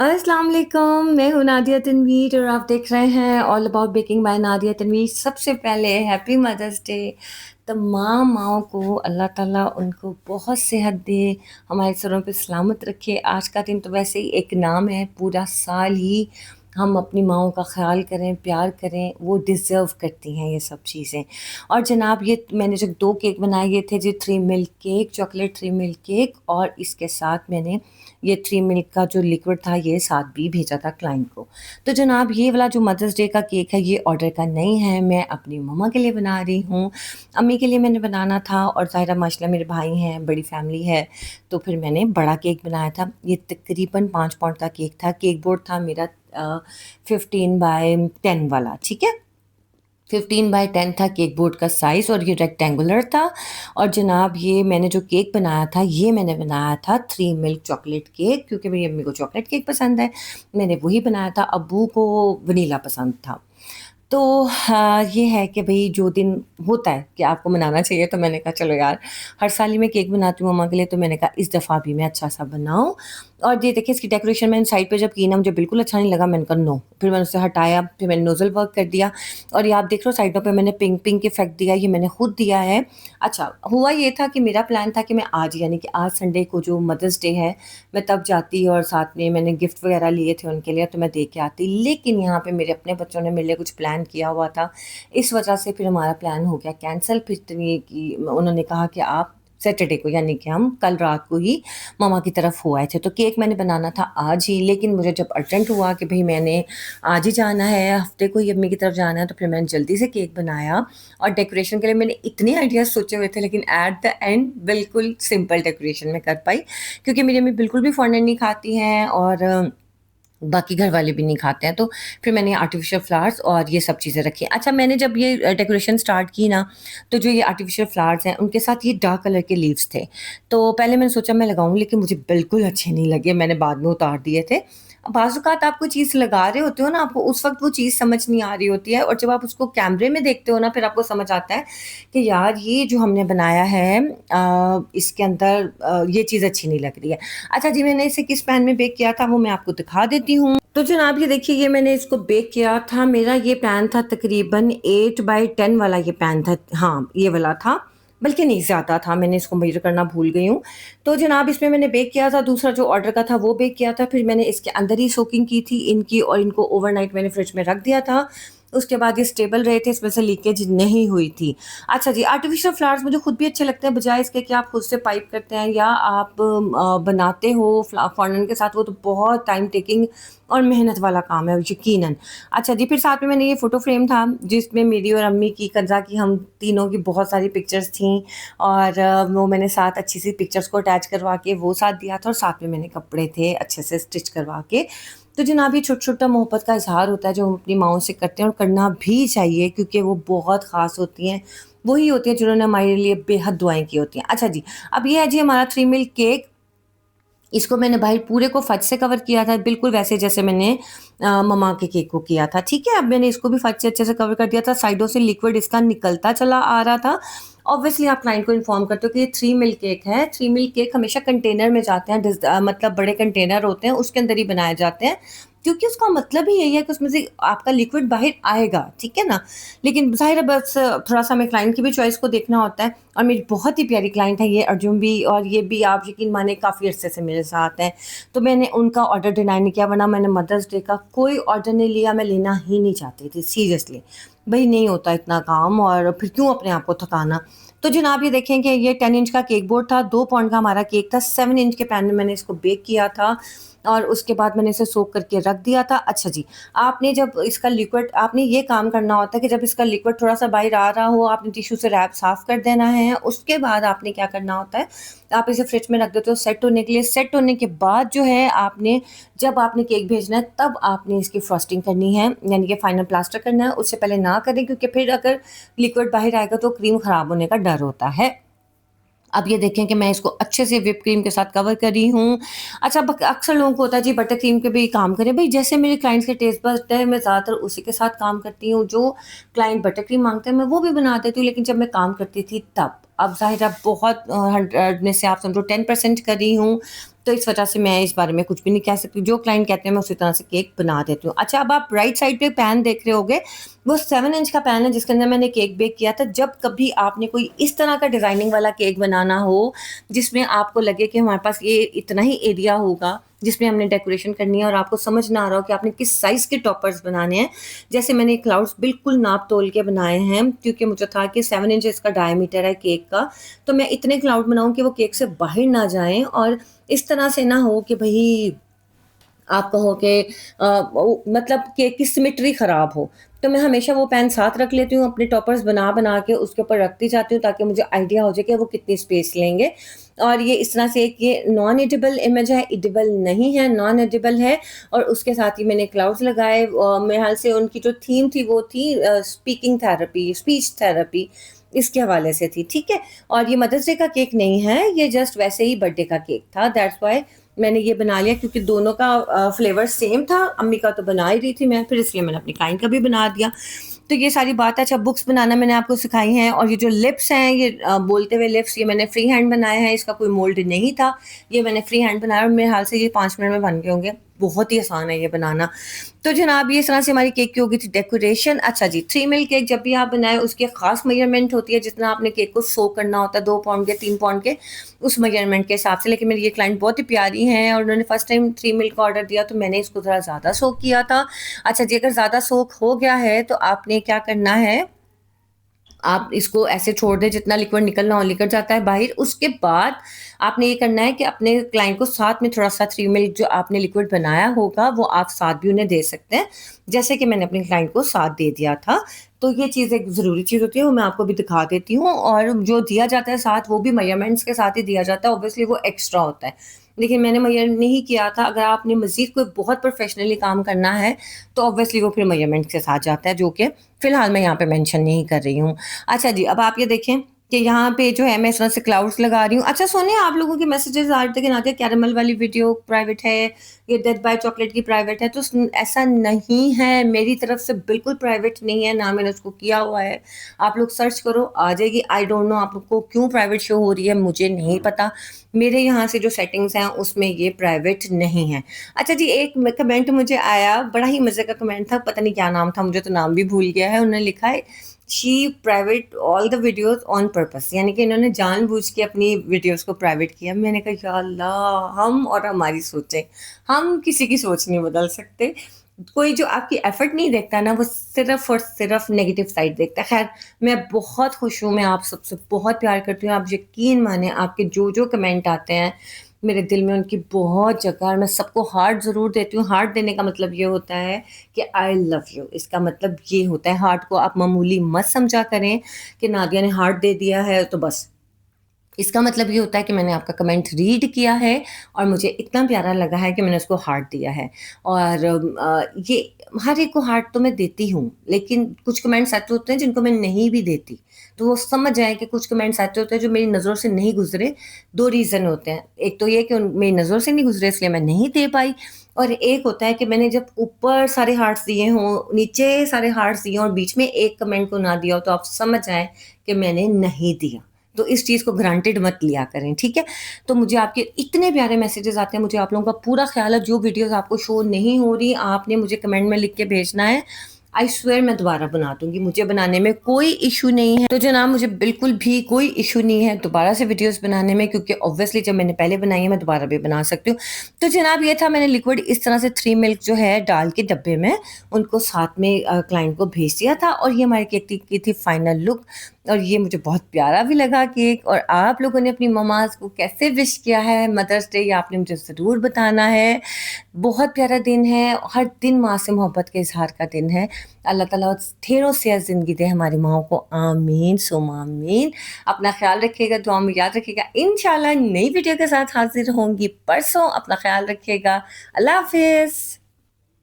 अस्सलाम वालेकुम, मैं हूँ नादिया तनवीर और आप देख रहे हैं all about baking by Nadia Tanvir. सबसे पहले हैप्पी मदर्स डे। तमाम माँओं को अल्लाह ताला उनको बहुत सेहत दे, हमारे सरों पे सलामत रखे। आज का दिन तो वैसे ही एक नाम है, पूरा साल ही हम अपनी माँओं का ख़्याल करें, प्यार करें, वो डिज़र्व करती हैं ये सब चीज़ें। और जनाब ये मैंने जो 2 केक बनाए ये थे जी 3 milk cake, chocolate 3 milk cake और इसके साथ मैंने ये 3 मिल्क का जो लिक्विड था ये साथ भी भेजा था क्लाइंट को। तो जनाब ये वाला जो मदर्स डे का केक है ये ऑर्डर का नहीं है, मैं अपनी मम्मा के लिए बना रही हूँ। अम्मी के लिए मैंने बनाना था और ज़ाहिरा माशाल्लाह मेरे भाई हैं, बड़ी फैमिली है, तो फिर मैंने बड़ा केक बनाया था। ये तकरीबन 5 पाउंड का केक था। केक बोर्ड था मेरा 15 बाय 10 वाला, ठीक है? 15 बाय 10 था केक बोर्ड का साइज़ और ये रेक्टेंगुलर था। और जनाब ये मैंने जो केक बनाया था ये मैंने बनाया था 3 मिल्क चॉकलेट केक, क्योंकि मेरी अम्मी को चॉकलेट केक पसंद है, मैंने वही बनाया था। अब्बू को वनीला पसंद था। तो हाँ, ये है कि भई जो दिन होता है कि आपको मनाना चाहिए, तो मैंने कहा चलो यार, हर साल ही मैं केक बनाती हूँ मम्मा के लिए, तो मैंने कहा इस दफ़ा भी मैं अच्छा-सा बनाऊँ। और ये देखिए इसकी डेकोरेशन मैंने साइड पे जब की ना मुझे बिल्कुल अच्छा नहीं लगा, मैंने कहा नो, फिर मैंने उसे हटाया, फिर मैंने नोज़ल वर्क कर दिया और ये आप देख रहे हो साइडों पे मैंने पिंक-पिंक इफ़ेक्ट दिया, ये मैंने खुद दिया है। अच्छा, हुआ ये था कि मेरा प्लान था कि मैं आज यानी कि आज संडे को जो मदर्स डे है, मैं तब जाती और साथ में मैंने गिफ्ट वगैरह लिए थे उनके लिए, तो मैं दे के आती। लेकिन यहाँ पे मेरे अपने बच्चों ने मेरे लिए कुछ प्लान किया हुआ था, इस वजह से फिर हमारा प्लान हो गया कैंसल। फिर इतनी कि उन्होंने कहा कि आप सैटरडे को यानी कि हम कल रात को ही मम्मा की तरफ हो आए थे, तो केक मैंने बनाना था आज ही, लेकिन मुझे जब अर्जेंट हुआ कि भई मैंने आज ही जाना है, हफ्ते को ही अम्मी की तरफ जाना है, तो फिर मैंने जल्दी से केक बनाया। और डेकोरेशन के लिए मैंने इतने आइडियाज़ सोचे हुए थे, लेकिन एट द एंड बिल्कुल सिंपल डेकोरेशन मैं कर पाई, क्योंकि मेरी अम्मी बिल्कुल भी फॉन्डेंट नहीं खाती हैं और बाकी घर वाले भी नहीं खाते हैं, तो फिर मैंने आर्टिफ़िशियल फ्लावर्स और ये सब चीज़ें रखी। अच्छा, मैंने जब ये डेकोरेशन स्टार्ट की ना, तो जो ये आर्टिफ़िशियल फ्लावर्स हैं, उनके साथ ये डार्क कलर के लीव्स थे। तो पहले मैंने सोचा मैं लगाऊँ, लेकिन मुझे बिल्कुल अच्छे नहीं लगे, मैंने बाद में उतार दिए थे। बाज़ औक़ात आप कोई चीज़ लगा रहे होते हो ना, आपको उस वक़्त वो चीज़ समझ नहीं आ रही होती है और जब आप उसको कैमरे में देखते हो ना, फिर आपको समझ आता है कि यार ये जो हमने बनाया है इसके अंदर ये चीज़ अच्छी नहीं लग रही है। अच्छा जी, मैंने इसे किस पैन में बेक किया था वो मैं आपको दिखा देती हूँ। तो जनाब ये देखिए, ये मैंने इसको बेक किया था, मेरा ये पैन था तकरीबन 8 बाय 10 वाला ये पैन था। हाँ, ये वाला था, बल्कि नहीं ज़्यादा था, मैंने इसको मेज़र करना भूल गई हूँ। तो जनाब इसमें मैंने बेक किया था, दूसरा जो ऑर्डर का था वो बेक किया था, फिर मैंने इसके अंदर ही सोकिंग की थी इनकी और इनको ओवरनाइट मैंने फ्रिज में रख दिया था। उसके बाद ये स्टेबल रहे थे, इसमें से लीकेज नहीं हुई थी। अच्छा जी, आर्टिफ़िशियल फ्लावर्स मुझे खुद भी अच्छे लगते हैं, बजाए इसके कि आप खुद से पाइप करते हैं या आप बनाते हो फॉन्डेंट के साथ, वो तो बहुत टाइम टेकिंग और मेहनत वाला काम है यकीनन। अच्छा जी, फिर साथ में मैंने ये फ़ोटो फ्रेम था जिसमें मेरी और अम्मी की, कंज़ा की, हम तीनों की बहुत सारी पिक्चर्स थीं और वो मैंने साथ अच्छी सी पिक्चर्स को अटैच करवा के वो साथ दिया था और साथ में मैंने कपड़े थे अच्छे से स्टिच करवा के। तो जनाब ये छोटा-छोटा मोहब्बत का इज़हार होता है जो हम अपनी माँओं से करते हैं और करना भी चाहिए, क्योंकि वो बहुत ख़ास होती हैं। वही होती हैं जिन्होंने हमारे लिए बेहद दुआएँ की होती हैं। अच्छा जी, अब ये है जी हमारा 3 मिल्क केक। इसको मैंने भाई पूरे को फज से कवर किया था, बिल्कुल वैसे जैसे मैंने मम्मा के केक को किया था, ठीक है? अब मैंने इसको भी फज से अच्छे से कवर कर दिया था, साइडों से लिक्विड इसका निकलता चला आ रहा था। ऑब्वियसली आप क्लाइंट को इन्फॉर्म करते हो कि ये 3 मिल्क केक है। 3 मिल्क केक हमेशा कंटेनर में जाते हैं, मतलब बड़े कंटेनर होते हैं, उसके अंदर ही बनाए जाते हैं, क्योंकि उसका मतलब ही यही है कि उसमें से आपका लिक्विड बाहर आएगा, ठीक है ना? लेकिन ज़ाहिर है बस थोड़ा-सा हमें क्लाइंट की भी चॉइस को देखना होता है और मेरी बहुत ही प्यारी क्लाइंट है ये अर्जुन भी, और ये भी आप यकीन मानिए काफ़ी अरसे से मेरे साथ हैं। तो मैंने उनका ऑर्डर डिनाई नहीं किया, वरना मैंने मदर्स डे का कोई ऑर्डर नहीं लिया, मैं लेना ही नहीं चाहती थी सीरियसली। भई नहीं होता इतना काम और फिर क्यों अपने आप को थकाना। तो जनाब ये देखें कि ये 10 इंच का केक बोर्ड था, 2 पाउंड का हमारा केक था, 7 इंच के पैन में मैंने इसको बेक किया था और उसके बाद मैंने इसे सोक करके रख दिया था। अच्छा जी, आपने जब इसका लिक्विड, आपने ये काम करना होता है कि जब इसका लिक्विड थोड़ा-सा बाहर आ रहा हो, आपने टिश्यू से रैप साफ़ कर देना है। उसके बाद आपने क्या करना होता है, आप इसे फ्रिज में रख देते हो सेट होने के लिए। सेट होने के बाद जो है आपने, जब आपने केक भेजना है तब आपने इसकी फ्रॉस्टिंग करनी है, यानी कि फाइनल प्लास्टर करना है। उससे पहले ना करें, क्योंकि फिर अगर लिक्विड बाहर आएगा तो क्रीम ख़राब होने का डर होता है। अब ये देखें कि मैं इसको अच्छे से व्हिप क्रीम के साथ कवर कर रही हूँ। अच्छा, बक अक्सर लोगों को होता है जी बटर क्रीम के भी काम करें। भई जैसे मेरे क्लाइंट्स के टेस्ट बड्स हैं, मैं ज़्यादातर उसी के साथ काम करती हूँ। जो क्लाइंट बटर क्रीम माँगते हैं मैं वो भी बना देती हूँ, लेकिन जब मैं काम करती थी तब। अब ज़ाहिर है बहुत 100 में से आप समझो 10% कर रही हूँ, तो इस वजह से मैं इस बारे में कुछ भी नहीं कह सकती। जो क्लाइंट कहते हैं मैं उसी तरह से केक बना देती हूँ। अच्छा, अब आप राइट साइड पे पैन देख रहे होगे, वो 7 इंच का पैन है जिसके अंदर मैंने केक बेक किया था। जब कभी आपने कोई इस तरह का डिज़ाइनिंग वाला केक बनाना हो, जिसमें आपको लगे कि हमारे पास ये इतना ही एरिया होगा जिसमें हमने डेकोरेशन करनी है और आपको समझ ना आ रहा हो कि आपने किस साइज़ के टॉपर्स बनाने हैं। जैसे मैंने क्लाउड्स बिल्कुल नाप तोल के बनाए हैं, क्योंकि मुझे था कि 7 इंच इसका डायमीटर है केक का, तो मैं इतने क्लाउड बनाऊँ कि वो केक से बाहर ना जाएँ और इस तरह से ना हो कि भई आप कहो कि मतलब केक की सिमेट्री ख़राब हो। तो मैं हमेशा वो पेन साथ रख लेती हूँ, अपने टॉपर्स बना-बना के उसके ऊपर रखती जाती हूँ ताकि मुझे आइडिया हो जाए कि वो कितनी स्पेस लेंगे। और ये इस तरह से एक ये नॉन एडिबल इमेज है, एडिबल नहीं है, नॉन एडिबल है। और उसके साथ ही मैंने क्लाउड्स लगाए। मेरे ख़्याल से उनकी जो थीम थी वो थी स्पीकिंग थेरेपी, स्पीच थेरेपी, इसके हवाले से थी, ठीक है? और ये मदर्स डे का केक नहीं है, ये जस्ट वैसे ही बर्थडे का केक था, दैट्स व्हाई मैंने ये बना लिया, क्योंकि दोनों का फ्लेवर सेम था। अम्मी का तो बना ही रही थी मैं, फिर इसलिए मैंने अपनी क्लाइंट का भी बना दिया। तो ये सारी बात है। अच्छा, बुक्स बनाना मैंने आपको सिखाई हैं, और ये जो लिप्स हैं, ये बोलते हुए लिप्स, ये मैंने फ्री हैंड बनाए हैं, इसका कोई मोल्ड नहीं था। ये मैंने फ्री हैंड बनाया और मेरे हाल से ये 5 मिनट में बन गए होंगे। बहुत ही आसान है ये बनाना। तो जनाब, ये इस तरह से हमारी केक की हो गई थी डेकोरेशन। अच्छा जी, 3 मिल केक जब भी आप बनाएं उसकी एक खास मेजरमेंट होती है, जितना आपने केक को सो करना होता है, 2 पाउंड के 3 पाउंड के, उस मेजरमेंट के हिसाब से। लेकिन मेरी ये क्लाइंट बहुत ही प्यारी हैं और उन्होंने फर्स्ट टाइम 3 मिल्क का ऑर्डर दिया, तो मैंने इसको ज़रा ज़्यादा सोक किया था। अच्छा जी, अगर ज़्यादा सोक हो गया है तो आपने क्या करना है, आप इसको ऐसे छोड़ दें, जितना लिक्विड निकलना हो निकल जाता है बाहर। उसके बाद आपने ये करना है कि अपने क्लाइंट को साथ में थोड़ा-सा 3 मिल्क जो आपने लिक्विड बनाया होगा, वो आप साथ भी उन्हें दे सकते हैं, जैसे कि मैंने अपने क्लाइंट को साथ दे दिया था। तो ये चीज़ एक ज़रूरी चीज़ होती है, वो मैं आपको भी दिखा देती हूँ। और जो दिया जाता है साथ, वो भी मेजरमेंट्स के साथ ही दिया जाता है, ऑब्वियसली वो एक्स्ट्रा होता है। लेकिन मैंने मेजर नहीं किया था। अगर आपने मज़ीद कोई बहुत प्रोफ़ेशनली काम करना है, तो ऑब्वियसली वो फिर मेजरमेंट्स के साथ जाता है, जो कि फ़िलहाल मैं यहाँ पे मेंशन नहीं कर रही हूँ। अच्छा जी, अब आप ये देखें कि यहाँ पे जो है मैं इस तरह से क्लाउड्स लगा रही हूँ। अच्छा सुनिए, आप लोगों के मैसेजेस आ रहे थे कि नादिया कैरेमल वाली वीडियो प्राइवेट है, ये डेथ बाय चॉकलेट की प्राइवेट है। तो ऐसा नहीं है, मेरी तरफ से बिल्कुल प्राइवेट नहीं है, ना मैंने उसको किया हुआ है। आप लोग सर्च करो, आ जाएगी। आई डोंट नो आप लोग को क्यों प्राइवेट शो हो रही है, मुझे नहीं पता। मेरे यहाँ से जो सेटिंग्स हैं उसमें ये प्राइवेट नहीं है। अच्छा जी, एक कमेंट मुझे आया, बड़ा ही मज़े का कमेंट था, पता नहीं क्या नाम था, मुझे तो नाम भी भूल गया है। उन्होंने लिखा है, she private all the videos on purpose, यानी कि इन्होंने जानबूझ के अपनी वीडियोस को प्राइवेट किया। मैंने कहा या अल्लाह, हम और हमारी सोचें, हम किसी की सोच नहीं बदल सकते। कोई जो आपकी एफर्ट नहीं देखता ना, वो सिर्फ और सिर्फ नेगेटिव साइड देखता है। खैर, मैं बहुत खुश हूँ, मैं आप सबसे बहुत प्यार करती हूँ। आप यकीन माने, आपके जो जो कमेंट आते हैं मेरे दिल में उनकी बहुत जगह, और मैं सबको हार्ट ज़रूर देती हूँ। हार्ट देने का मतलब ये होता है कि आई लव यू, इसका मतलब ये होता है। हार्ट को आप मामूली मत समझा करें कि नादिया ने हार्ट दे दिया है तो बस। इसका मतलब ये होता है कि मैंने आपका कमेंट रीड किया है और मुझे इतना प्यारा लगा है कि मैंने उसको हार्ट दिया है। और ये हर एक को हार्ट तो मैं देती हूँ, लेकिन कुछ कमेंट्स ऐसे होते हैं जिनको मैं नहीं भी देती। तो वो समझ जाएँ कि कुछ कमेंट्स ऐसे होते हैं जो मेरी नज़रों से नहीं गुज़रे। 2 रीज़न होते हैं। एक तो ये कि मेरी नज़रों से नहीं गुज़रे इसलिए मैं नहीं दे पाई, और एक होता है कि मैंने जब ऊपर सारे हार्ट्स दिए हों, नीचे सारे हार्ट्स दिए हों और बीच में एक कमेंट को ना दिया हो, तो आप समझ जाएँ कि मैंने नहीं दिया। तो इस चीज़ को ग्रांटेड मत लिया करें, ठीक है? तो मुझे आपके इतने प्यारे मैसेजेस आते हैं, मुझे आप लोगों का पूरा ख़्याल है। जो वीडियोज़ आपको शो नहीं हो रही, आपने मुझे कमेंट में लिख के भेजना है। आई स्वेयर मैं दोबारा बना दूँगी, मुझे बनाने में कोई इश्यू नहीं है। तो जनाब, मुझे बिल्कुल भी कोई इश्यू नहीं है दोबारा से वीडियोज़ बनाने में, क्योंकि ऑब्वियसली जब मैंने पहले बनाई है, मैं दोबारा भी बना सकती हूँ। तो जनाब, ये था, मैंने लिक्विड इस तरह से 3 मिल्क जो है डाल के डब्बे में, उनको साथ में क्लाइंट को भेज दिया था, और ये हमारी केक की थी फाइनल लुक। और ये मुझे बहुत प्यारा भी लगा केक। और आप लोगों ने अपनी मम्माज़ को कैसे विश किया है मदर्स डे, ये आपने मुझे ज़रूर बताना है। बहुत प्यारा दिन है, हर दिन माँ से मोहब्बत के इज़हार का दिन है। अल्लाह ताला ढेरों सेहत ज़िंदगी दे हमारी माँओं को, आमीन सुम्मा आमीन। अपना ख़्याल रखिएगा, दुआ में याद रखिएगा। इंशाल्लाह नई वीडियो के साथ हाज़िर होंगी परसों। अपना ख़्याल रखिएगा। अल्लाह हाफ़िज़।